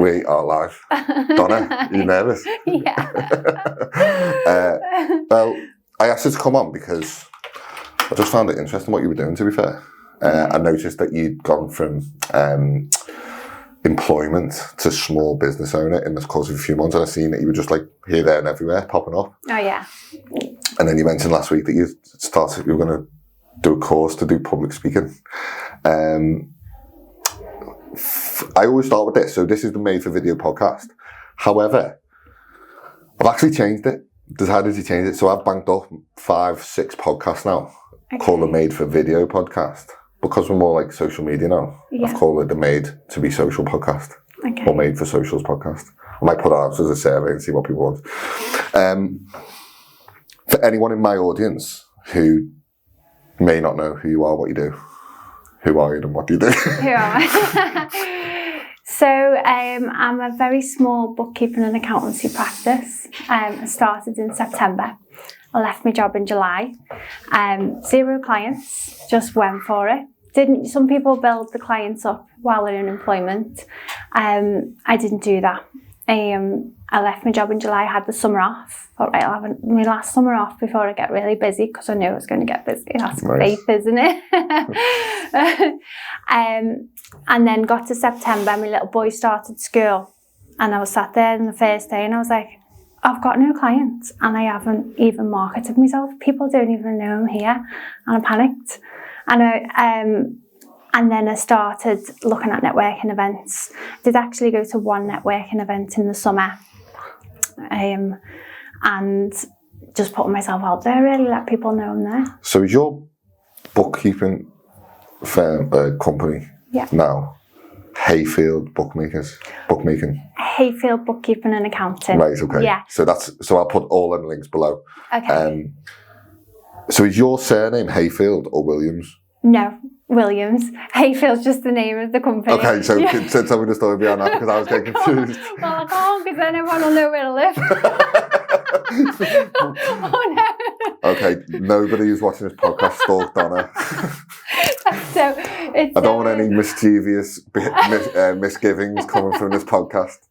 We are live. Donna, are you nervous? Yeah. Well, I asked you to come on because I just found it interesting what you were doing, to be fair. I noticed that you'd gone from employment to small business owner in the course of a few months, and I've seen that you were just like here, there and everywhere, popping up. Oh, yeah. And then you mentioned last week that you were going to do a course to do public speaking. I always start with this. So this is the Made for Video podcast. However, I've actually changed it. Decided to change it. So I've banked up 5-6 podcasts now. Okay. Called the Made for Video podcast. Because we're more like social media now, yeah. I've called it the Made to Be Social podcast. Okay. Or Made for Socials podcast. I might put that out as a survey and see what people want. For anyone in my audience who may not know who you are, what you do, who are you and what do you do? Who am I? So I'm a very small bookkeeping and accountancy practice. I started in September. I left my job in July. 0 clients, just went for it. Some people build the clients up while they're in employment. I didn't do that. I left my job in July. I had the summer off. All right, I'll have my last summer off before I get really busy because I knew I was going to get busy. That's nice. Faith, isn't it? And then got to September, my little boy started school, and I was sat there on the first day, and I was like, I've got no clients, and I haven't even marketed myself. People don't even know I'm here, and I panicked. And then I started looking at networking events. I did actually go to one networking event in the summer, and just putting myself out there, really let people know I'm there. So is your bookkeeping firm, company now Hayfield Bookmaking? Hayfield Bookkeeping and Accounting. Right, okay. Yeah. So I'll put all them links below. Okay. So is your surname Hayfield or Williams? No, Williams. Hayfield's just the name of the company. Okay, so tell me the story behind that because I was getting confused. Well, I can't because then everyone will know where I live. Oh no. Okay, nobody who's watching this podcast stalked Donna. So I don't want any mischievous misgivings coming from this podcast.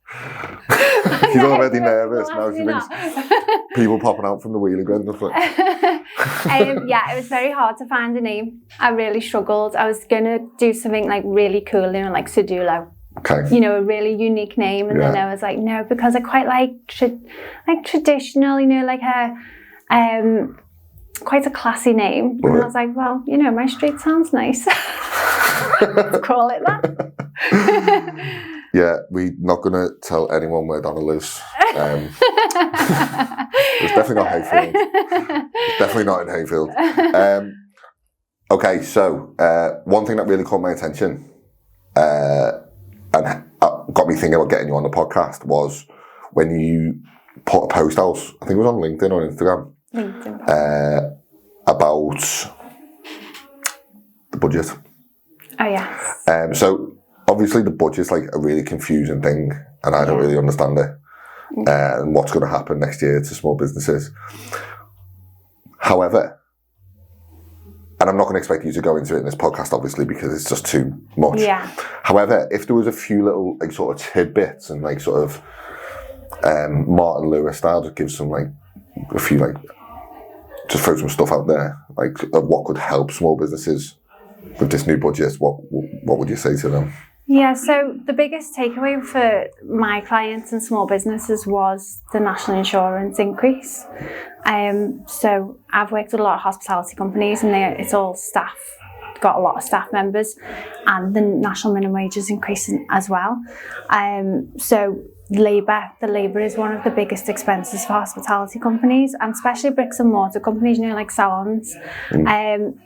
She's already nervous now. She thinks people popping out from the wheelie bin. Yeah, it was very hard to find a name. I really struggled. I was going to do something like really cool, like Sedulo. Okay. A really unique name, and then I was like, no, because I quite like traditional, like a quite a classy name. Right. And I was like, well, my street sounds nice. Let's call it that. Yeah, we're not going to tell anyone where Donna lives. It's definitely not Hayfield. It's definitely not in Hayfield. Okay, so one thing that really caught my attention and got me thinking about getting you on the podcast was when you put a post out, I think it was on LinkedIn or Instagram, about the budget. Oh, yes. So obviously the budget's like a really confusing thing and I don't really understand it and what's going to happen next year to small businesses. However, and I'm not going to expect you to go into it in this podcast, obviously, because it's just too much. Yeah. However, if there was a few little like sort of tidbits and like sort of Martin Lewis style, just give some like a few like just throw some stuff out there like of what could help small businesses with this new budget. What would you say to them? Yeah, so the biggest takeaway for my clients and small businesses was the national insurance increase. So I've worked with a lot of hospitality companies and it's all staff, got a lot of staff members, and the national minimum wage is increasing as well. So the labour is one of the biggest expenses for hospitality companies, and especially bricks and mortar companies, like salons.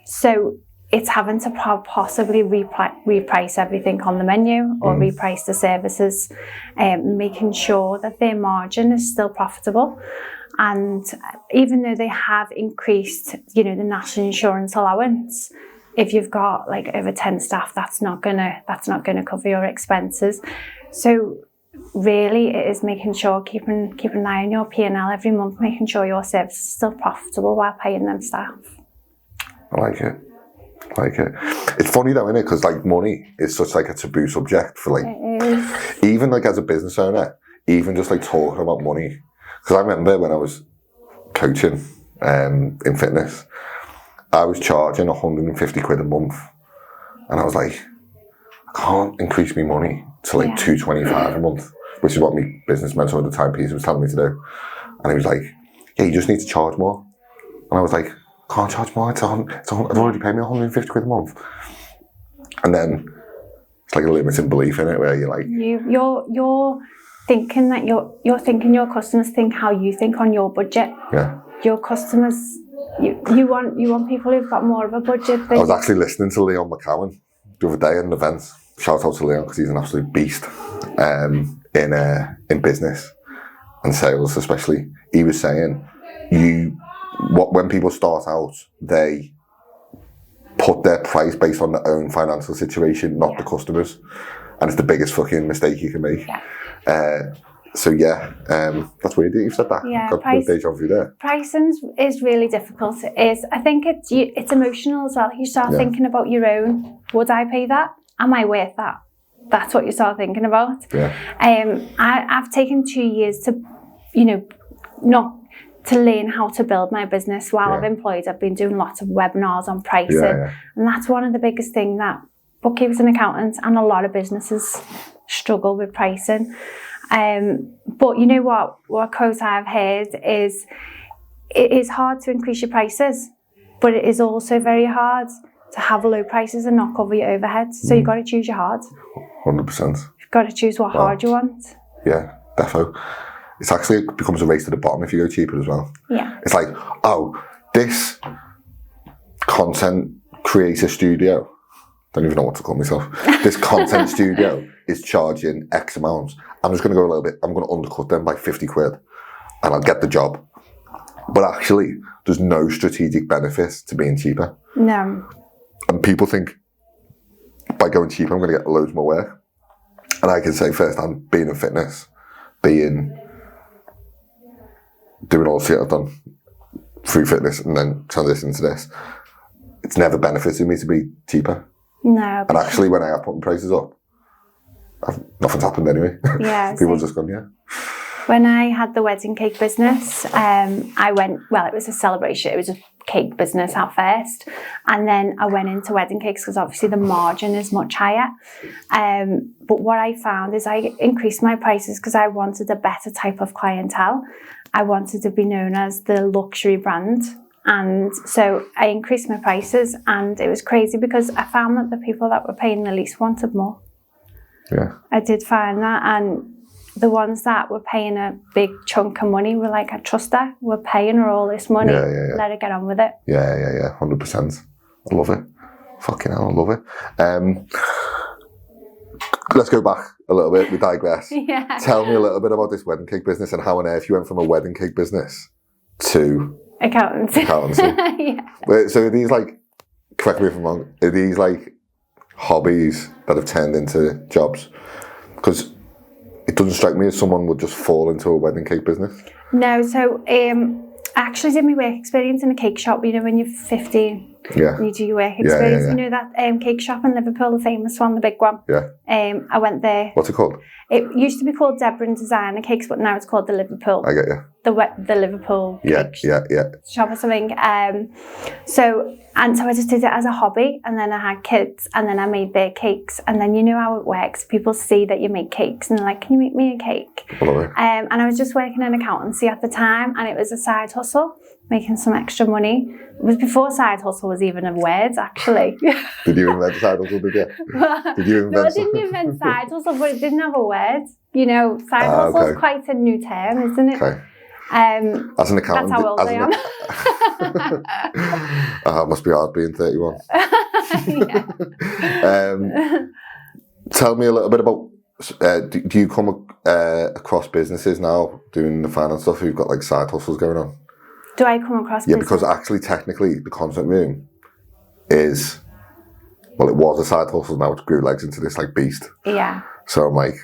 So it's having to possibly reprice everything on the menu or reprice the services, making sure that their margin is still profitable. And even though they have increased, the national insurance allowance, if you've got like over 10 staff, that's not gonna cover your expenses. So really, it is making sure keeping an eye on your P&L every month, making sure your service is still profitable while paying them staff. I like it. Like, it's funny though, isn't it? Because like money is such like a taboo subject for like, even like as a business owner, even just like talking about money. Because I remember when I was coaching in fitness, I was charging 150 quid a month, and I was like, I can't increase my money to like 225 a month, which is what my business mentor at the time, Peter, was telling me to do. And he was like, yeah, you just need to charge more. And I was like, can't charge more. I've already paid me 150 quid a month. And then it's like a limiting belief in it, where you're like, you're thinking that you're thinking your customers think how you think on your budget. Yeah. Your customers, you want people who've got more of a budget. I was actually listening to Leon McCowan the other day at an event. Shout out to Leon, because he's an absolute beast in business and sales, especially. He was saying, when people start out, they put their price based on their own financial situation, not the customers, and it's the biggest fucking mistake you can make. So that's weird that you've said that. Yeah, got the deja vu there. Pricing is really difficult. I think it's emotional as well. You start thinking about your own. Would I pay that? Am I worth that? That's what you start thinking about. Yeah. I've taken 2 years to, to learn how to build my business while I've employed. I've been doing lots of webinars on pricing, and that's one of the biggest things that bookkeepers and accountants and a lot of businesses struggle with pricing. But you know what quote I've heard is, it is hard to increase your prices, but it is also very hard to have low prices and not cover your overheads. So you've got to choose your hard. 100%. You've got to choose what hard you want. Yeah, defo. It's actually, it becomes a race to the bottom if you go cheaper as well. Yeah. It's like, this content creator studio, don't even know what to call myself. This content studio is charging X amount. I'm just going to go a little bit, I'm going to undercut them by 50 quid and I'll get the job. But actually, there's no strategic benefit to being cheaper. No. And people think, by going cheaper, I'm going to get loads more work. And I can say firsthand, being in fitness, doing all the shit I've done through fitness and then transitioning to this, it's never benefited me to be cheaper. No. And actually, when I have put prices up, nothing's happened anyway. Yeah. People have just gone, When I had the wedding cake business, I went, it was a celebration. It was a cake business at first. And then I went into wedding cakes because obviously the margin is much higher. But what I found is I increased my prices because I wanted a better type of clientele. I wanted to be known as the luxury brand. And so I increased my prices, and it was crazy because I found that the people that were paying the least wanted more. Yeah. I did find that. And the ones that were paying a big chunk of money were like, I trust her. We're paying her all this money. Let her get on with it. Yeah. 100%. I love it. Fucking hell, I love it. Let's go back a little bit. We digress. Tell me a little bit about this wedding cake business and how on earth you went from a wedding cake business to accountancy. Wait, so are these like, correct me if I'm wrong, are these like hobbies that have turned into jobs? Because it doesn't strike me as someone would just fall into a wedding cake business. No, so I actually did my work experience in a cake shop. When you're 15, you do your work experience. You know that cake shop in Liverpool, the famous one, the big one? Yeah. I went there. What's it called? It used to be called Deborah and Designer Cakes, but now it's called the Liverpool. I get you. The Liverpool cake shop or something. So I just did it as a hobby, and then I had kids, and then I made their cakes, and then you know how it works. People see that you make cakes, and they're like, "Can you make me a cake?" I love it. And I was just working in accountancy at the time, and it was a side hustle, making some extra money. It was before side hustle was even a word, actually. Did you invent side hustle, did you? No, I didn't invent side hustle, but it didn't have a word. Side hustle is quite a new term, isn't it? Okay. As an accountant, that's how old I am. It must be hard being 31. Tell me a little bit about, do you come across businesses now doing the finance stuff who've got like side hustles going on? Do I come across business? Yeah, because actually technically the content room is, it was a side hustle, now it's grew legs into this like beast. Yeah. So I'm like,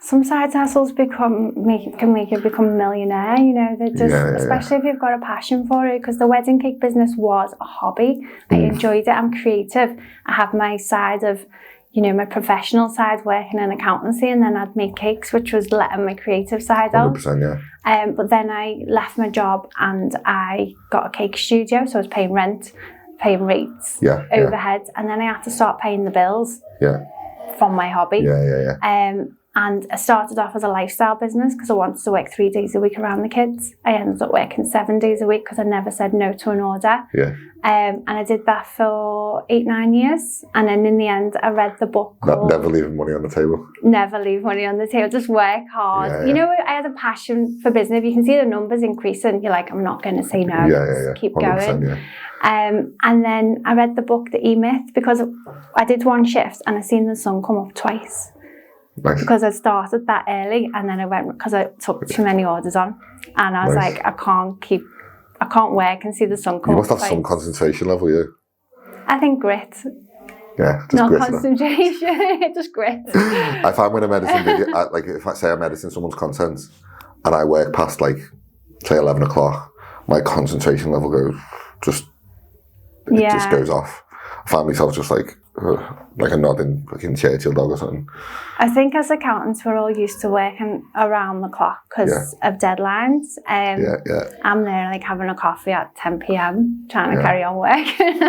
some side hustles can make you become a millionaire, you know, they're just, especially if you've got a passion for it, because the wedding cake business was a hobby. I enjoyed it. I'm creative. I have my side of, you know, my professional side working in accountancy, and then I'd make cakes, which was letting my creative side out. 100%, yeah. But then I left my job and I got a cake studio, so I was paying rent, paying rates, overheads, and then I had to start paying the bills from my hobby. And I started off as a lifestyle business because I wanted to work 3 days a week around the kids. I ended up working 7 days a week because I never said no to an order. And I did that for 8-9 years. And then in the end, I read the book called... Never leaving money on the table. Never leave money on the table. Just work hard. You know, I had a passion for business. If you can see the numbers increasing, you're like, I'm not going to say no. Just keep going. And then I read the book, The E-Myth, because I did one shift and I seen the sun come up twice. Nice. Because I started that early, and then I went because I took too many orders on, and I was like, I can't work and see the sun come up. You must have some concentration level, yeah. I think grit. Yeah, just not grit. Not concentration, just grit. I find when I'm editing video, like if I say I'm editing someone's content, and I work past like say 11 o'clock, my concentration level just goes off. I find myself just like a nodding fucking Churchill dog or something. I think as accountants we're all used to working around the clock because of deadlines. I'm there like having a coffee at 10 p.m. trying to carry on working.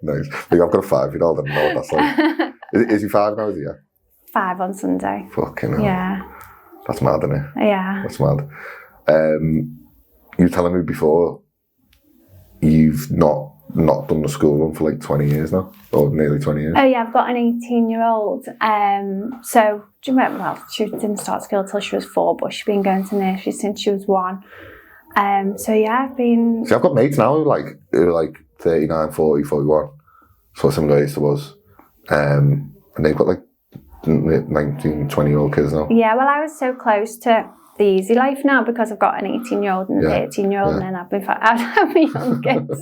Nice. Like, I've got a 5-year-old, I don't know what that's like. Is he 5 now, is he? 5 on Sunday. Fucking hell. Yeah. That's mad, isn't it? Yeah. That's mad. You were telling me before you've not done the school run for like 20 years now, or nearly 20 years. Oh yeah, I've got an 18-year-old. So do you remember? Well, she didn't start school till she was 4, but she's been going to nursery since she was 1. So yeah, I've been. See, I've got mates now who are like 39, 40, 41, so similar age to us, and they've got like 19, 20-year-old kids now. Yeah, well, I was so close to the easy life now because I've got an 18-year-old and a 13-year-old, and then I've my young kids.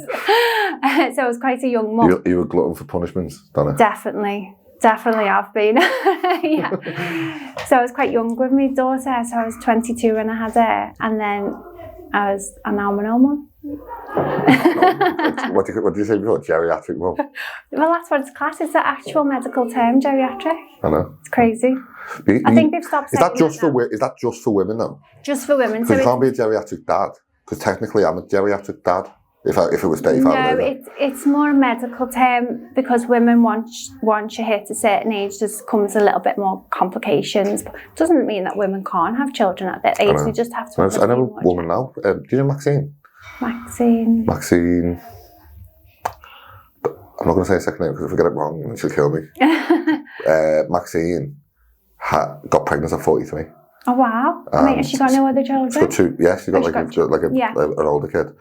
So I was quite a young mum. You were a glutton for punishments, Donna? Definitely I've been. So I was quite young with my daughter, so I was 22 when I had her, and then I'm now my own mum. What did you say before? Geriatric mum? Well, that's what it's classed. It's the actual medical term, geriatric. I know. It's crazy. I think they've stopped saying Is that just for women though? Just for women. So you can't be a geriatric dad, because technically I'm a geriatric dad. If it was 35. No, it's more a medical term because women once you hit a certain age, there comes a little bit more complications. But it doesn't mean that women can't have children at that age. They just have to. I know a woman now. Do you know Maxine? Maxine. I'm not going to say a second name because if I get it wrong, then she'll kill me. Maxine got pregnant at 43. Oh wow! Has she got no other children? She's got 2. Yeah, she's got an older kid.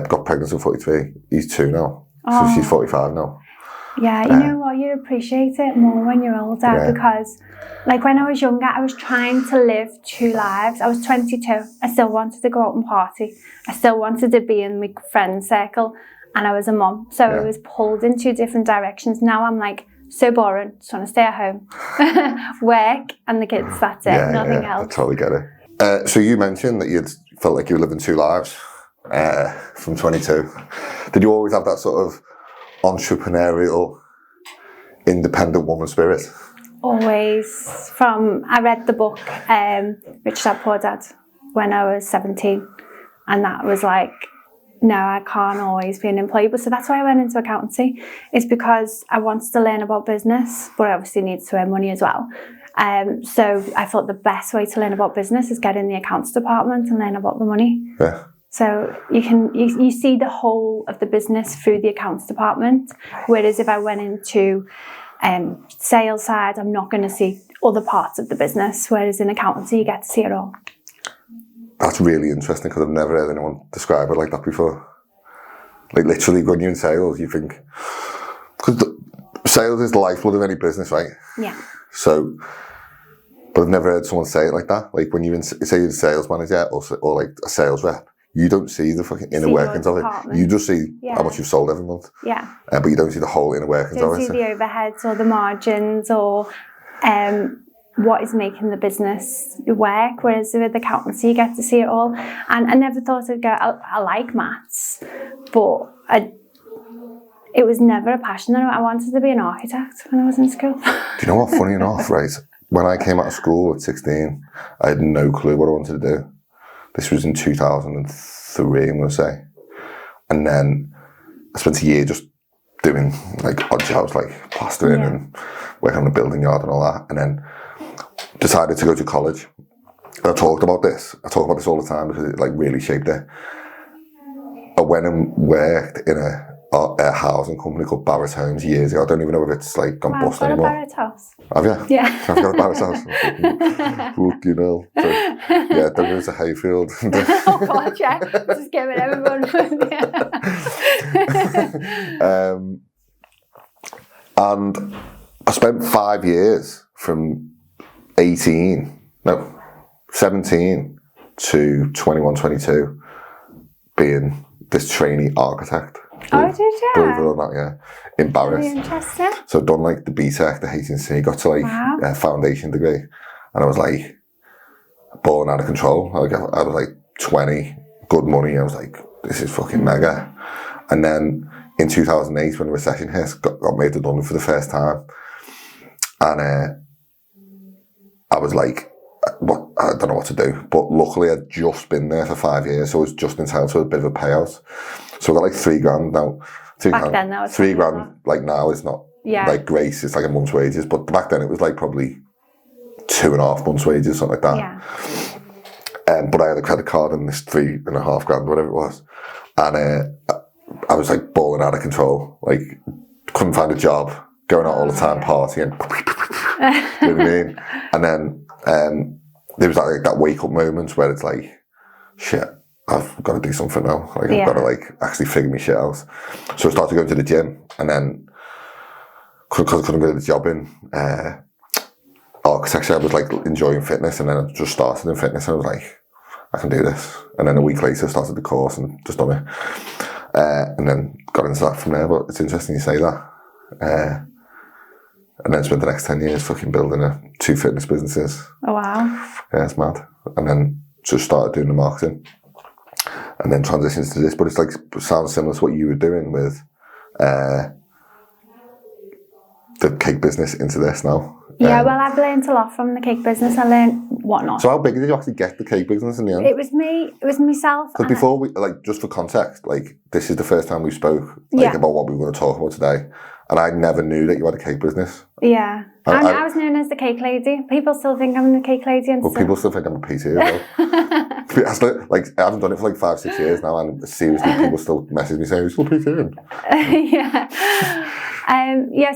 Got pregnant at 43. He's 2 now. So she's 45 now. Yeah, you know what? You appreciate it more when you're older because, like, when I was younger, I was trying to live 2 lives. I was 22. I still wanted to go out and party. I still wanted to be in my friend circle, and I was a mum. So I was pulled in 2 different directions. Now I'm like, so boring. Just want to stay at home, work, and the kids. That's it. Nothing else. I totally get it. So you mentioned that you'd felt like you were living 2 lives from 22. Did you always have that sort of entrepreneurial, independent woman spirit? Always. I read the book Rich Dad Poor Dad when I was 17, and that was like, no, I can't always be an employee. But so that's why I went into accountancy. It's because I wanted to learn about business, but I obviously needed to earn money as well. So I thought the best way to learn about business is get in the accounts department and learn about the money. Yeah. So you see the whole of the business through the accounts department. Whereas if I went into sales side, I'm not going to see other parts of the business. Whereas in accountancy, you get to see it all. That's really interesting because I've never heard anyone describe it like that before. Like literally when you're in sales, you think, because sales is the lifeblood of any business, right? Yeah. So, but I've never heard someone say it like that. Like when you're say you're a sales manager or like a sales rep, you don't see the fucking inner workings of it. You just see how much you've sold every month. Yeah. But you don't see the whole inner workings of it. You don't see the overheads or the margins or what is making the business work, whereas with accountancy you get to see it all. And I never thought I'd go, I like maths, but it was never a passion. I wanted to be an architect when I was in school. Do you know what, funny enough, right? When I came out of school at 16, I had no clue what I wanted to do. This was in 2003, I'm going to say. And then I spent a year just doing like odd jobs, like plastering and working on a building yard and all that. And then decided to go to college. I talk about this all the time because it like really shaped it. I went and worked in a housing company called Barrett's Homes years ago. I don't even know if it's like gone bust anymore. Barrett's house. Have you? Yeah. I've got a Barrett's house. You know. So, yeah, there is a hayfield. Oh God, yeah. Just giving everyone and I spent 5 years from 17 to 21, 22 being this trainee architect. Oh, did you? Believe it or not, yeah. In Barrett's. Really interesting. So I've done like the BTEC, the HNC, got to like a foundation degree. And I was like balling out of control. I was like 20, good money. I was like, this is fucking mega. And then in 2008, when the recession hit, got made redundant for the first time. And I was like, I don't know what to do. But luckily I'd just been there for 5 years, so I was just entitled to a bit of a payout. So I got like $3,000 now. Back then, that was $3,000. Like now, it's not like great. It's like a month's wages. But back then, it was like probably 2.5 months' wages, something like that. Yeah. But I had a credit card and this $3,500, whatever it was, and I was like balling out of control. Like couldn't find a job, going out all the time, partying. You know what I mean? And then there was like that wake up moment where it's like, shit, I've got to do something now. Like I've got to like actually figure my shit out. So I started going to the gym, and then because I couldn't get a job in architecture, I was like enjoying fitness, and then I just started in fitness, and I was like, I can do this. And then a week later, I started the course and just done it, and then got into that from there. But it's interesting you say that. And then spent the next 10 years fucking building 2 fitness businesses. Oh wow! Yeah, it's mad. And then just started doing the marketing. And then transitions to this, but it's like sounds similar to what you were doing with the cake business into this now. Yeah, well, I've learned a lot from the cake business. I learned whatnot. So how big did you actually get the cake business in the end? It was myself. Because before we, like, just for context, like, this is the first time we spoke about what we were going to talk about today. And I never knew that you had a cake business. Yeah. I was known as the cake lady. People still think I'm the cake lady. Well, people still think I'm a PT as well. Like, I haven't done it for like 5-6 years now, and seriously, people still message me saying, "You're still PTing."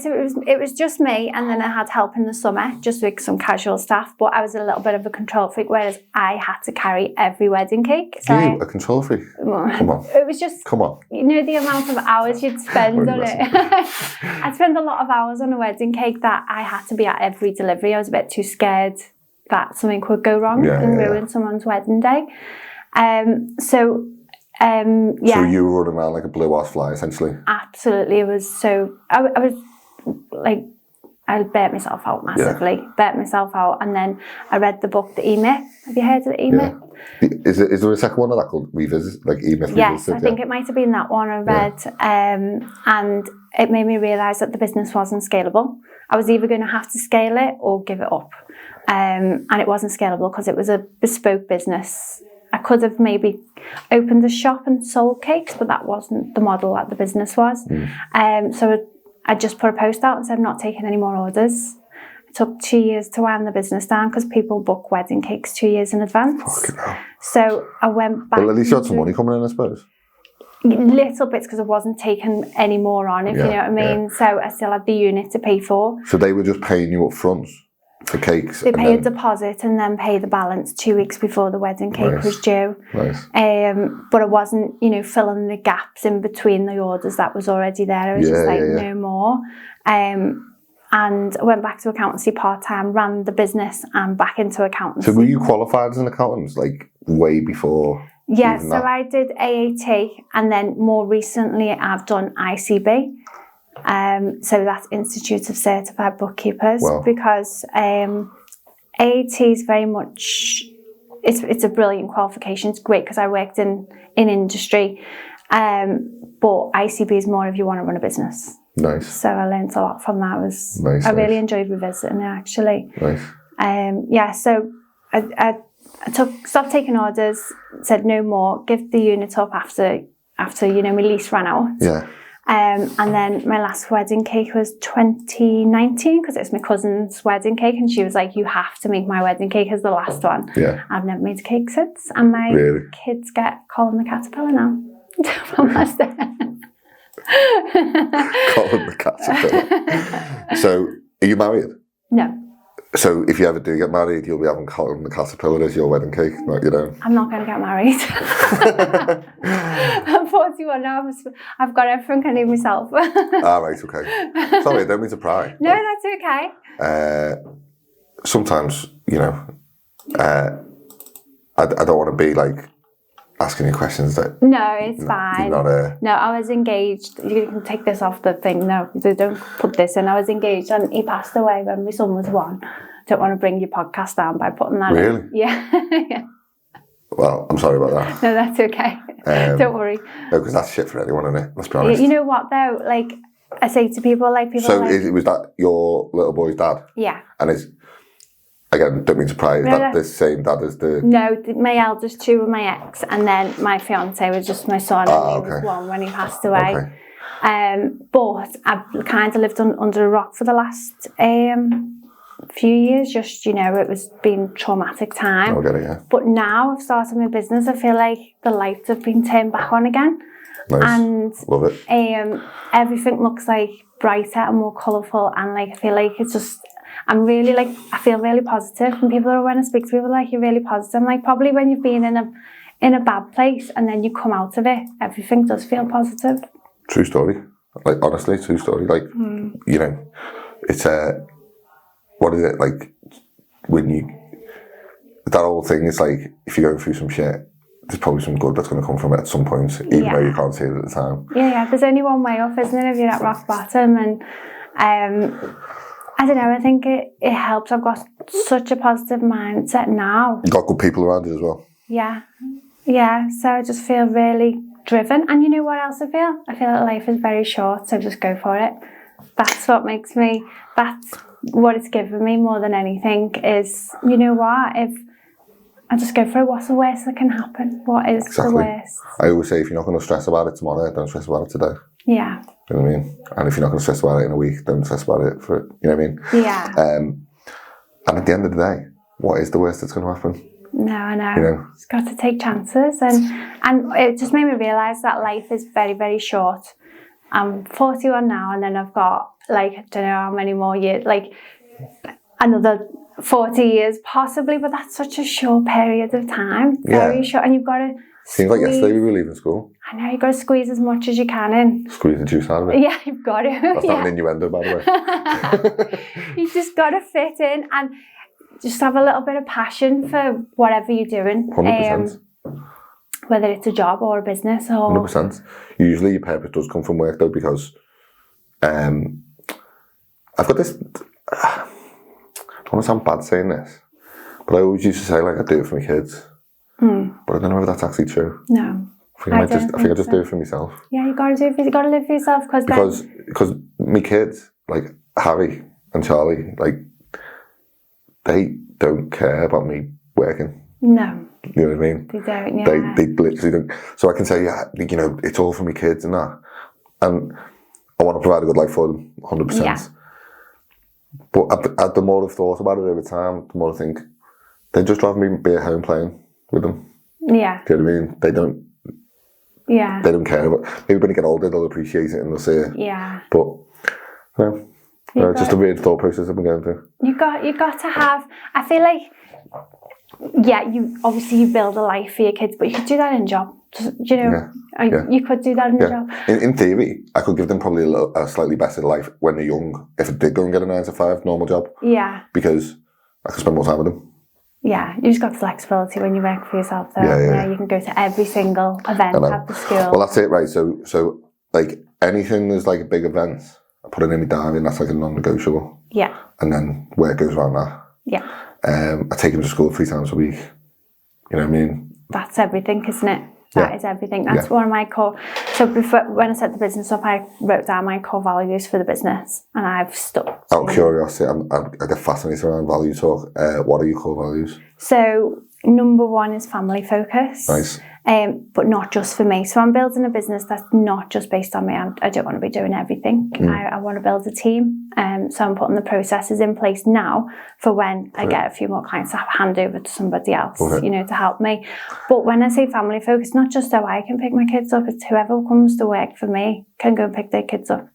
So it was just me, and then I had help in the summer, just with some casual staff. But I was a little bit of a control freak, whereas I had to carry every wedding cake. So a control freak? Come on. It was just, come on. You know the amount of hours you'd spend on it. I'd spend a lot of hours on a wedding cake that I had to be at every delivery. I was a bit too scared that something could go wrong and ruin someone's wedding day. So you were running around like a blue-ass fly, essentially. Absolutely. It was so... I was like... I burnt myself out massively. Yeah. Burnt myself out. And then I read the book, The E-Myth. Have you heard of The E-Myth? Yeah. Is there a second one of that called Revisit? Like E-Myth Yes, Revisited? I think it might have been that one I read. Yeah. And it made me realise that the business wasn't scalable. I was either going to have to scale it or give it up. And it wasn't scalable because it was a bespoke business. I could have maybe opened a shop and sold cakes, but that wasn't the model that the business was. So I just put a post out and said, I'm not taking any more orders. It took 2 years to wind the business down because people book wedding cakes 2 years in advance. Fucking hell. So I went back. Well, at least you had some money coming in, I suppose. Little bits, because I wasn't taking any more on, if you know what I mean. Yeah. So I still had the unit to pay for. So they were just paying you up front for cakes? They pay a deposit and then pay the balance 2 weeks before the wedding cake was due. Nice. But I wasn't, filling the gaps in between the orders that was already there. I was no more. And I went back to accountancy part-time, ran the business and back into accountancy. So were you qualified as an accountant, like way before? Yeah, so I did AAT, and then more recently I've done ICB. So that's Institute of Certified Bookkeepers, because AAT is very much, it's a brilliant qualification. It's great because I worked in industry, but ICB is more if you want to run a business. Nice. So I learned a lot from that. I really enjoyed revisiting it, actually. Nice. So I stopped taking orders, said no more, give the unit up after my lease ran out. Yeah. And then my last wedding cake was 2019 because it's my cousin's wedding cake, and she was like, "You have to make my wedding cake as the last one." Yeah. I've never made a cake since, and my kids get Colin the Caterpillar now. From last day. Colin the Caterpillar. So, are you married? No. So, if you ever do get married, you'll be having Colin the Caterpillar as your wedding cake, not your own. I'm not going to get married. I'm 41 now. I've got everything I need myself. Right, okay. Sorry, I don't mean to pry. No, that's okay. Sometimes, I don't want to be like asking you questions that... No, it's fine. Not No, I was engaged. You can take this off the thing. No, they don't put this in. I was engaged and he passed away when my son was 1. Don't want to bring your podcast down by putting that in. Really? Yeah. Yeah. Well, I'm sorry about that. No, that's okay. Don't worry. No, because that's shit for anyone, isn't it? Let's be honest. You know what, though? Like, I say to people, So, was that your little boy's dad? Yeah. And again, don't mean to pry, is that the same dad as the... No, my eldest 2 were my ex, and then my fiance was just my son, and he was 1 when he passed away. Okay. But I've kind of lived under a rock for the last few years, just, it was been traumatic time. I get it, yeah. But now I've started my business, I feel like the lights have been turned back on again. Nice. And love it. Everything looks like brighter and more colourful, and I feel like it's just... I feel really positive, and when I speak to people, you're really positive. I'm like, probably when you've been in a bad place and then you come out of it, everything does feel positive. True story. Honestly, true story. It's what is it, when you, that whole thing is if you're going through some shit, there's probably some good that's going to come from it at some point, even though you can't see it at the time. Yeah, there's only one way off, isn't it, if you're at rock bottom, and I don't know, I think it helps. I've got such a positive mindset now. You've got good people around you as well. Yeah, so I just feel really driven. And you know what else I feel? I feel that life is very short, so just go for it. That's what that's what it's given me more than anything is, you know what, if I just go for it, what's the worst that can happen? What is the worst? I always say, if you're not going to stress about it tomorrow, don't stress about it today. Yeah. You know what I mean? And if you're not going to stress about it in a week, don't stress about it for, you know what I mean? Yeah. And at the end of the day, what is the worst that's going to happen? No, I know. It's got to take chances. And it just made me realise that life is very, very short. I'm 41 now, and then I've got, I don't know how many more years, another 40 years possibly, but that's such a short period of time. Very short. And you've got to... Seems like yesterday we were leaving school. I know, you've got to squeeze as much as you can in. Squeeze the juice out of it. Yeah, you've got to. That's not an innuendo, by the way. You just got to fit in and just have a little bit of passion for whatever you're doing. 100%. Whether it's a job or a business or... 100%. Usually your purpose does come from work though, because I've got this... I don't want to sound bad saying this, but I always used to say, I do it for my kids. But I don't know if that's actually true. No. I think I just do it for myself. Yeah, you got to live for yourself because my kids, Harry and Charlie, they don't care about me working. No. You know what I mean? They don't, yeah. They literally don't. So I can say, it's all for my kids and that. And I want to provide a good life for them, 100%. Yeah. But the more I've thought about it over time, the more I think, they'd just rather me be at home playing with them. Yeah. Do you know what I mean? They don't. Yeah. They don't care. But maybe when they get older, they'll appreciate it and they'll see it. Yeah. But it's just a weird thought process I've been going through. You got to have. I feel like, you build a life for your kids, but you could do that in a job. You could do that in a job. In theory, I could give them probably a slightly better life when they're young if I did go and get a 9-to-5 normal job. Yeah. Because I could spend more time with them. Yeah, you just got flexibility when you work for yourself though. Yeah. You can go to every single event at the school. Well, that's it, right? So anything there's a big event, I put it in my diary and that's a non-negotiable. Yeah. And then work goes around that. Yeah. I take him to school 3 times a week. You know what I mean? That's everything, isn't it? That is everything. That's one of my core. So before, when I set the business up, I wrote down my core values for the business, and I've stuck. Out of curiosity, I get fascinated around value talk. What are your core values? So number 1 is family focus. Nice. But not just for me. So I'm building a business that's not just based on me. I don't want to be doing everything. I want to build a team. So I'm putting the processes in place now for when I get a few more clients to hand over to somebody else, to help me. But when I say family focus, not just so I can pick my kids up, it's whoever comes to work for me can go and pick their kids up.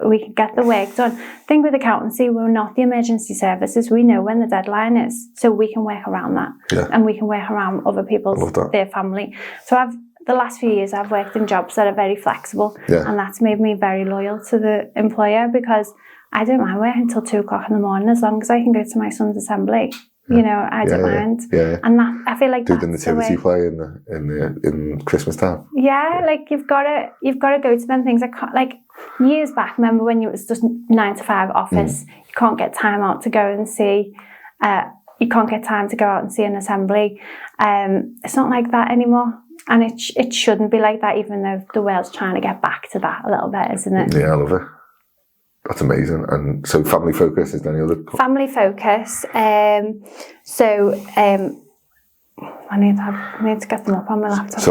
We can get the work done. Thing with accountancy, we're not the emergency services. We know when the deadline is, so we can work around that, and we can work around other people's, their family. So the last few years I've worked in jobs that are very flexible, and that's made me very loyal to the employer, because I don't mind working until 2 o'clock in the morning as long as I can go to my son's assembly. I don't mind. And that, I feel like do the nativity play in Christmas time. Yeah, like you've got to go to them things. I can't, like years back. Remember when it was just 9 to 5 office? You can't get time out to go and see. You can't get time to go out and see an assembly. It's not like that anymore, and it shouldn't be like that. Even though the world's trying to get back to that a little bit, isn't it? Yeah, I love it. That's amazing. And so family focus, is there any other? Family focus. I need to get them up on my laptop.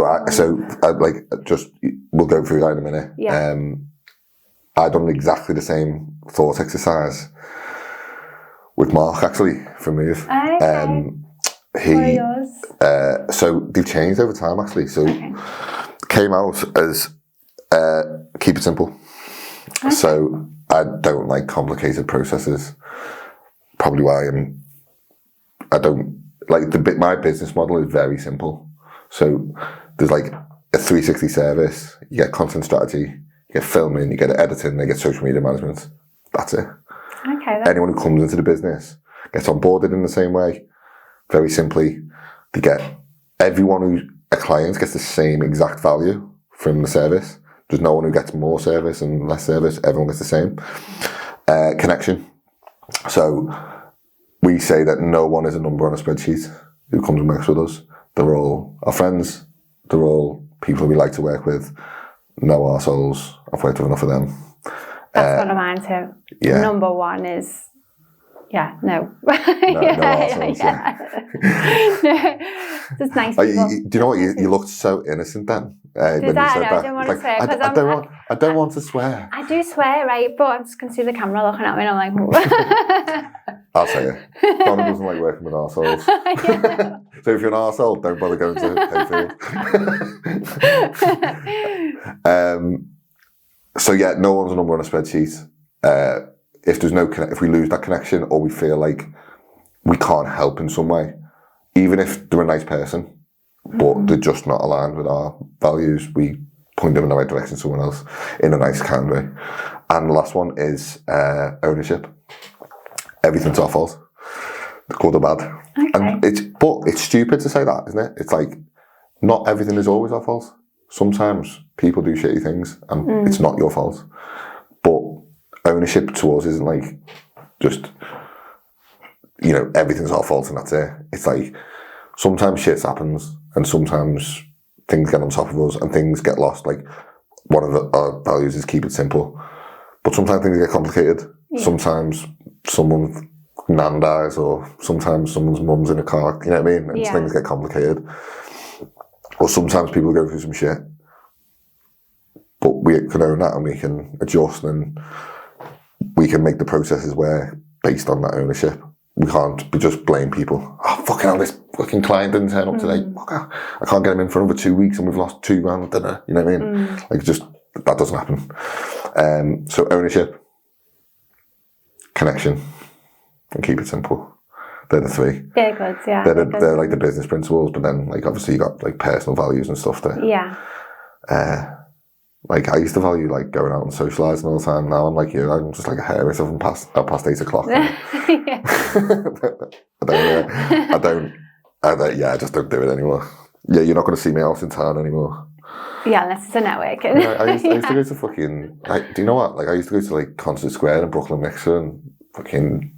We'll go through that in a minute. Yeah. I done exactly the same thought exercise with Mark, actually, for Move. Okay. What are yours? So they've changed over time, actually. So came out as keep it simple. Okay. So I don't like complicated processes. Probably why I don't like my business model is very simple. So there's like a 360 service. You get content strategy, you get filming, you get editing, you get social media management. That's it. Okay. Anyone who comes into the business gets onboarded in the same way. Very simply, they get everyone who's a client gets the same exact value from the service. There's no one who gets more service and less service. Everyone gets the same. Connection. So we say that no one is a number on a spreadsheet who comes and works with us. They're all our friends. They're all people we like to work with. No arseholes. I've worked with enough of them. That's one of mine too. Yeah. Number 1 is, no. No arseholes, Just nice people. Do you know what? You looked so innocent then. When you said that. I don't want to swear. I don't want to swear. I do swear, right? But I'm just going to see the camera looking at me and I'm like, I'll tell you. Donna doesn't like working with arseholes. So if you're an arsehole, don't bother going to Hayfield. So no one's a number on a spreadsheet. If we lose that connection, or we feel like we can't help in some way, even if they're a nice person, but they're just not aligned with our values, we point them in the right direction to someone else in a nice, kind way. And the last one is ownership. Everything's our fault, good or bad. Okay. And it's stupid to say that, isn't it? It's like, not everything is always our fault. Sometimes people do shitty things and it's not your fault. But ownership to us isn't like just, everything's our fault and that's it. It's like, sometimes shit happens and sometimes things get on top of us and things get lost. Like, one of our values is keep it simple. But sometimes things get complicated. Yeah. Sometimes someone's nan dies, or sometimes someone's mum's in a car, you know what I mean? And things get complicated. Or sometimes people go through some shit. But we can own that and we can adjust and we can make the processes based on that ownership. We can't just blame people. Oh, fucking hell, this fucking client didn't turn up today. I can't get him in for another 2 weeks and we've lost £2,000 at dinner. You know what I mean? Like, that doesn't happen. So ownership, connection, and keep it simple. They're the 3. They're good, yeah. They're like the business principles, but then like obviously you got like personal values and stuff there. Yeah. Like I used to value like going out and socialising all the time. Now I'm like you. I'm just like a hair myself and past 8 o'clock. I just don't do it anymore. Yeah, you're not going to see me out in town anymore. Yeah, unless it's a networking. I used to go to fucking, do you know what? Like I used to go to like Concert Square in Brooklyn, Nixon, and fucking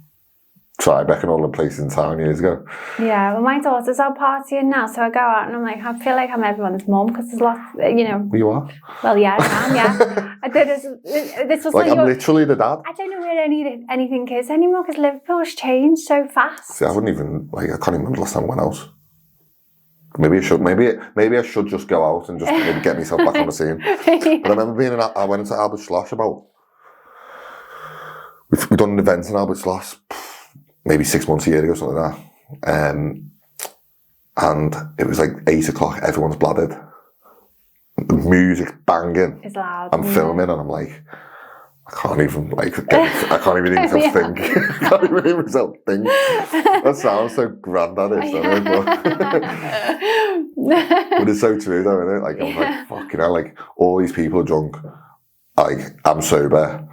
Tribeca and all the places in town years ago. Yeah, well, my daughters are partying now, so I go out and I'm like, I feel like I'm everyone's mum because there's lots, you know. You are? Well, yeah, I am, yeah. This was like I'm literally the dad. I don't know where anything is anymore because Liverpool's changed so fast. See, I wouldn't even, I can't even remember the last time I went out. Maybe I should. Maybe I should just go out and just maybe get myself back on the scene. Yeah. But I remember I went into Albert Schloss about. We've done an event in Albert Schloss maybe 6 months, a year ago, something like that. And it was like 8 o'clock. Everyone's bladdered. The music's banging. It's loud. I'm filming, and I'm like, I can't even I can't even hear myself think. I can't even hear myself think. That sounds so grandaddish, doesn't it? But it's so true, though, isn't it? Like, I was like, fucking hell, like, all these people are drunk. Like, I'm sober.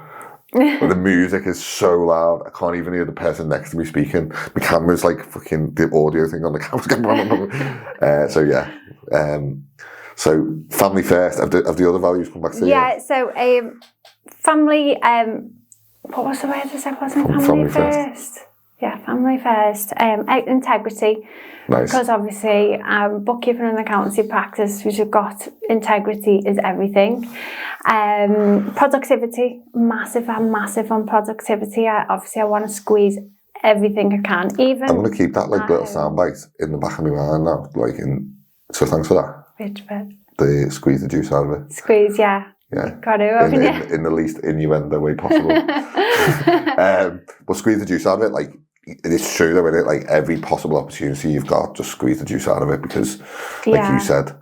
But the music is so loud, I can't even hear the person next to me speaking. The camera's like fucking the audio thing on the camera. So, yeah. So, family first. Have the other values come back to you? Yeah, so, family, what was the word I said? Wasn't family first? Yeah, family first. Integrity. Nice. Because obviously, bookkeeping and accountancy practice, which have got integrity is everything. Productivity, massive. I'm massive on productivity. I want to squeeze everything I can. I'm going to keep that little soundbite in the back of my mind now. So thanks for that. Which bit? The squeeze the juice out of it. Squeeze, yeah. Yeah. Got to, in the least innuendo way possible. But squeeze the juice out of it, it's true though, isn't it? Like every possible opportunity you've got, just squeeze the juice out of it because, like you said,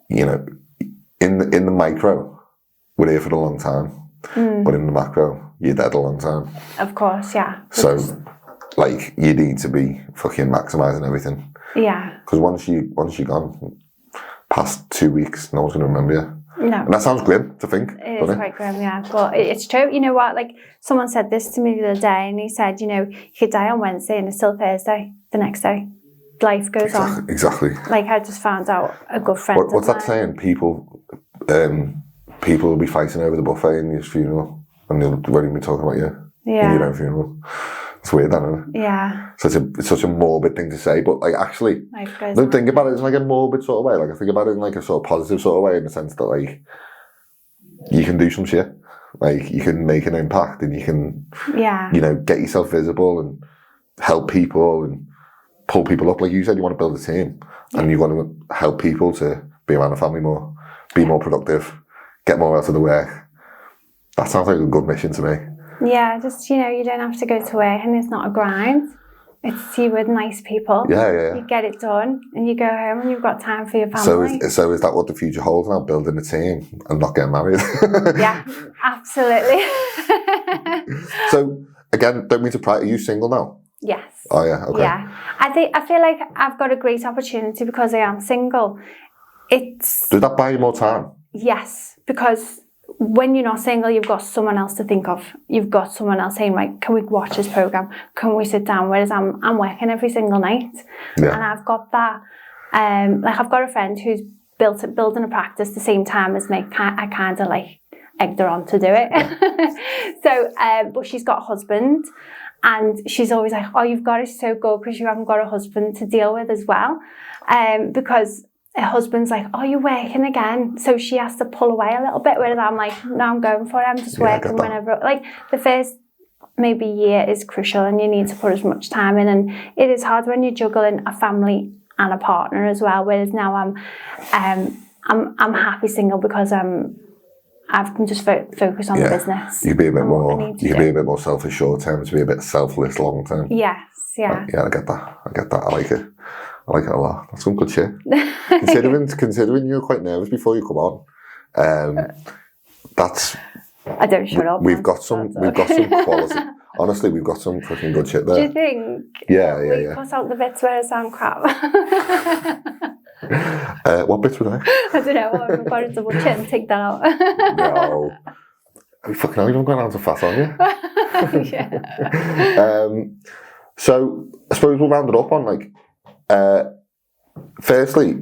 you know, in the micro, we're here for a long time, but in the macro, you're dead a long time. Of course, yeah. So, you need to be fucking maximising everything. Yeah. Because once you're gone, past 2 weeks, no one's going to remember you. No. And that sounds grim to think. It is quite grim, yeah. But it's true. You know what? Like, someone said this to me the other day, and he said, you know, you could die on Wednesday and it's still Thursday the next day. Life goes on. Exactly. Like, I just found out a good friend. What's that saying? People will be fighting over the buffet in your funeral, and they'll only be talking about you in your own funeral. It's weird, isn't it? Yeah. So it's such a morbid thing to say, but actually, don't think about it in a morbid sort of way. I think about it in a sort of positive sort of way, in the sense that you can do some shit. You can make an impact, and you can, get yourself visible and help people and pull people up. Like you said, you want to build a team, and you want to help people to be around the family more, be more productive, get more out of the work. That sounds like a good mission to me. Yeah, just, you don't have to go to work, and it's not a grind. It's you with nice people. Yeah. You get it done, and you go home, and you've got time for your family. So is that what the future holds now? Building a team and not getting married? Yeah, absolutely. So, again, don't mean to pry. Are you single now? Yes. Oh, yeah, okay. Yeah. I feel like I've got a great opportunity because I am single. Does that buy you more time? Yes, because when you're not single, you've got someone else to think of. You've got someone else saying, right, can we watch this programme? Can we sit down? Whereas I'm working every single night. Yeah. And I've got that, I've got a friend who's building a practice the same time as me. I kind of egged her on to do it. So, but she's got a husband, and she's always like, oh, you've got it so good because you haven't got a husband to deal with as well. Because her husband's like, oh, you're working again. So she has to pull away a little bit, whereas I'm like, no, I'm going for it. I'm just working whenever. The first maybe year is crucial, and you need to put as much time in. And it is hard when you're juggling a family and a partner as well. Whereas now I'm happy single because I can just focus on the business. You can be a bit more. You can be a bit more selfish short term to be a bit selfless long term. Yes. Yeah. Yeah, I get that. I like it. I like it a lot. That's some good shit. Considering you're quite nervous before you come on, that's. I don't shut up. We've got some quality. Honestly, we've got some fucking good shit there. Do you think? Yeah. Cut out the bits where I sound crap. What bits were they? I don't know. I've got to double check and take that out. No. Are you fucking hell? You've gone down to fat, aren't you? Yeah. So I suppose we'll round it up on firstly,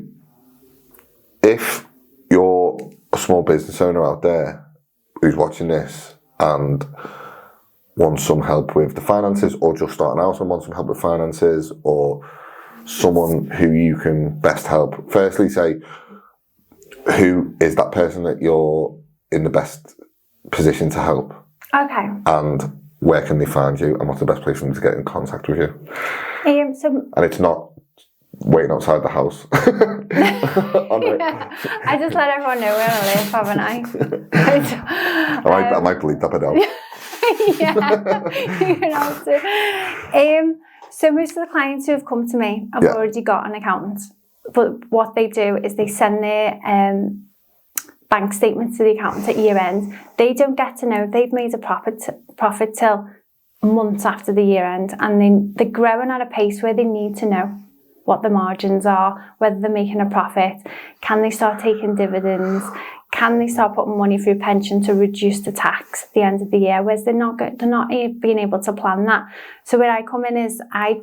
if you're a small business owner out there who's watching this and wants some help with the finances, or just starting out and wants some help with finances, or someone who you can best help, firstly say, who is that person that you're in the best position to help? Okay. And where can they find you, and what's the best place for them to get in contact with you? And it's not waiting outside the house. I just let everyone know where I live, haven't I? I might bleep that bit out. Yeah, you're gonna have to. So most of the clients who have come to me have already got an accountant, but what they do is they send their bank statements to the accountant at year end. They don't get to know they've made a profit till months after the year end, and then they're growing at a pace where they need to know what the margins are, whether they're making a profit, can they start taking dividends, can they start putting money through pension to reduce the tax at the end of the year, whereas they're not being able to plan that. So where I come in is I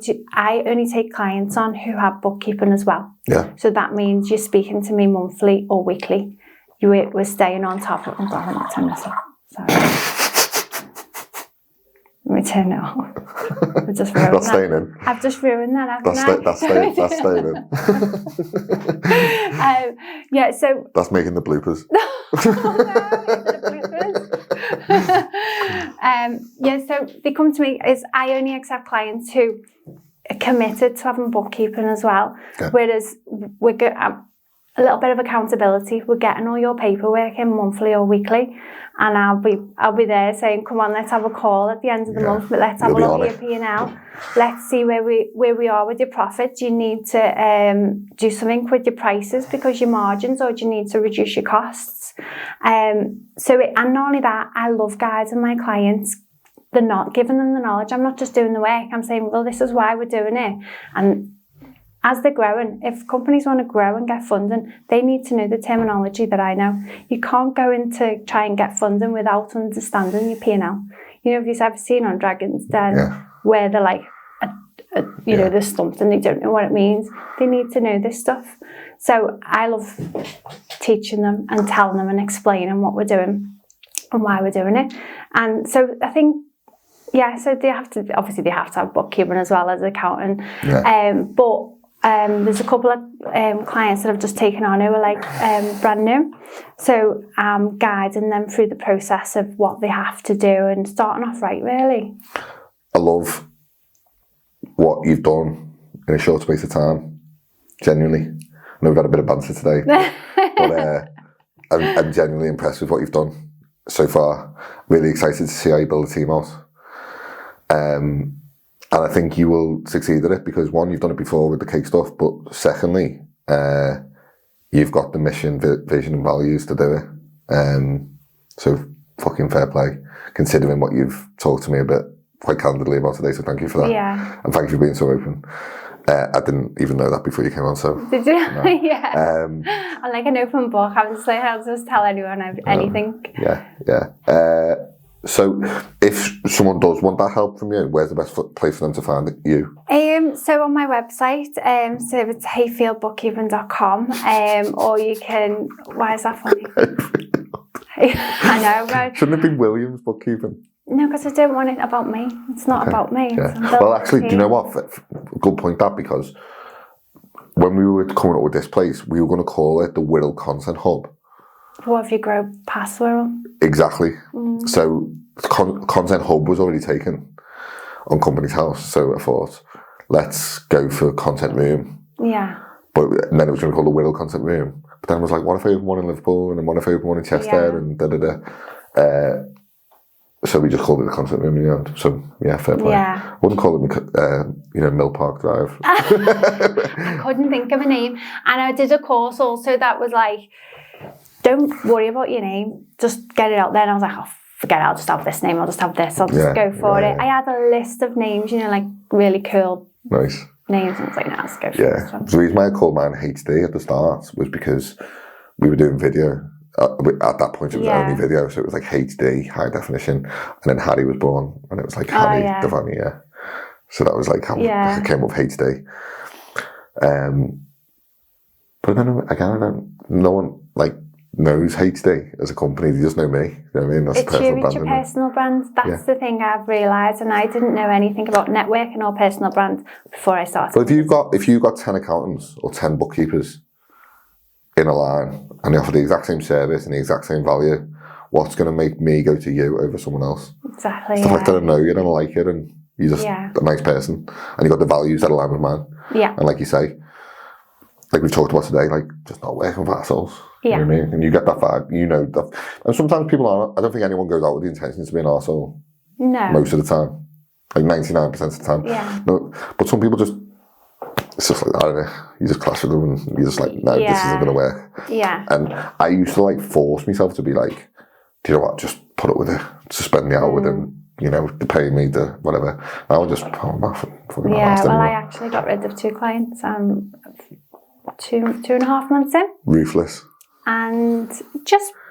only take clients on who have bookkeeping as well. Yeah. So that means you're speaking to me monthly or weekly. We're staying on top of it. I'm not turning this off. Sorry. Let me turn it off. I've just ruined That's staying in. I've just ruined that, haven't I? That's staying in. Yeah, so... That's making the bloopers. Yeah, so they come to me, I only accept clients who are committed to having bookkeeping as well. Okay. Whereas we're a little bit of accountability. We're getting all your paperwork in monthly or weekly, and I'll be there saying, come on, let's have a call at the end of the month, but let's have a look at your P&L. Let's see where we are with your profit. Do you need to do something with your prices because your margins, or do you need to reduce your costs? And not only that, I love guiding my clients. They're not giving them the knowledge. I'm not just doing the work. I'm saying, well, this is why we're doing it. And as they're growing, if companies want to grow and get funding, they need to know the terminology that I know. You can't go in to try and get funding without understanding your P&L. You know, if you've ever seen on Dragon's Den, where they're like, you know, they're stumped and they don't know what it means. They need to know this stuff. So I love teaching them and telling them and explaining what we're doing and why we're doing it. And so I think, so they have to have bookkeeping as well as accounting. But there's a couple of clients that I've just taken on who are like brand new. So I'm guiding them through the process of what they have to do and starting off right, really. I love what you've done in a short space of time, genuinely. I know we've had a bit of banter today, but I'm genuinely impressed with what you've done so far. Really excited to see how you build a team out. And I think you will succeed at it because, one, you've done it before with the cake stuff, but secondly, you've got the mission, vision and values to do it. So fucking fair play, considering what you've talked to me a bit quite candidly about today, so thank you for that. Yeah. And thank you for being so open. I didn't even know that before you came on, so... Did you? No. Yeah. I'm like an open book. I'm just like, I'll just tell anyone anything. Yeah. So if someone does want that help from you, where's the best place for them to find you? So on my website, so it's hayfieldbookkeeping.com, or you can... Why is that funny? I know, right? Shouldn't it be Williams Bookkeeping? No, because I don't want it about me. It's not about me. Yeah. Well, actually, do you know what? Good point that, because when we were coming up with this place, we were going to call it the Wirral Content Hub. What if you grow past Wirral? Exactly. So Content Hub was already taken on Company's House, so I thought, let's go for Content Room. Yeah. And then it was going to be called the Wirral Content Room. But then I was like, what if I open one in Liverpool, and then what if I open one in Chester, and da-da-da. So we just called it the Content Room in the end. So yeah, fair play. Yeah. I wouldn't call it, Mill Park Drive. I couldn't think of a name. And I did a course also that was like, don't worry about your name, just get it out there. And I was like, oh, forget it, I'll just have this name, I'll just have this, I'll just go for it. I had a list of names, like really cool names. And I was like, no, let's go for this one. The reason why I called mine HD at the start was because we were doing video. At that point, it was only video, so it was like HD, high definition, and then Harry was born, and it was like Harry Devani, So that was like how it came up with HD. But then again, no one, like, knows HD as a company. They just know me. You know what I mean? That's It's personal your personal brand. That's the thing I've realised, and I didn't know anything about networking or personal brand before I started. But if you've got 10 accountants or 10 bookkeepers in a line and they offer the exact same service and the exact same value, what's going to make me go to you over someone else? Exactly. It's the fact that I know you, don't like it, and you're just a nice person, and you've got the values that align with mine. Yeah. And like you say, like we've talked about today, like just not working for ourselves. Yeah. You know what I mean? And you get that vibe, you know. That, and sometimes people aren't. I don't think anyone goes out with the intention to be an arsehole. No. Most of the time. Like 99% of the time. Yeah. No, but some people just, it's just like, I don't know, you just clash with them and you're just like, no, this isn't going to work. Yeah. And I used to like force myself to be like, do you know what, just put up with it. Suspend me out with them. You know, to pay me the whatever. I would just, I'm off and fucking well, I actually got rid of 2 clients 2.5 months in. Ruthless. And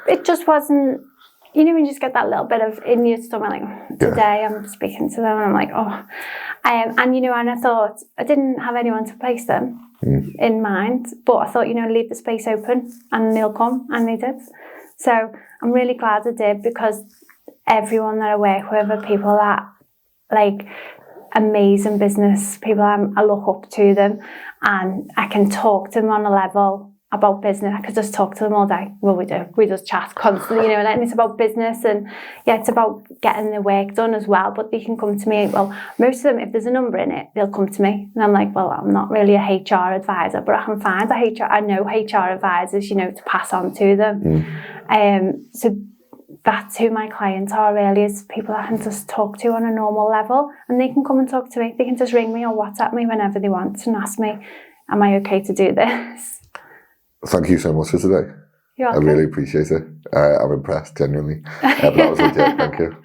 it just wasn't, you know, when you just get that little bit of in your stomach, like, today I'm speaking to them and I'm like, oh. And, you know, and I thought, I didn't have anyone to place them in mind, but I thought, you know, leave the space open and they'll come, and they did. So I'm really glad I did, because everyone that I work with are people that, like, amazing business people. I look up to them, and I can talk to them on a level about business. I could just talk to them all day. Well, we do. We just chat constantly, you know, and it's about business, and it's about getting the work done as well. But they can come to me. Well, most of them, if there's a number in it, they'll come to me, and I'm like, well, I'm not really a HR advisor, but I can find I know HR advisors, you know, to pass on to them. So that's who my clients are, really, is people I can just talk to on a normal level, and they can come and talk to me. They can just ring me or WhatsApp me whenever they want and ask me, am I okay to do this? Thank you so much for today. You're welcome. I really appreciate it. I'm impressed, genuinely. But that was legit. Thank you.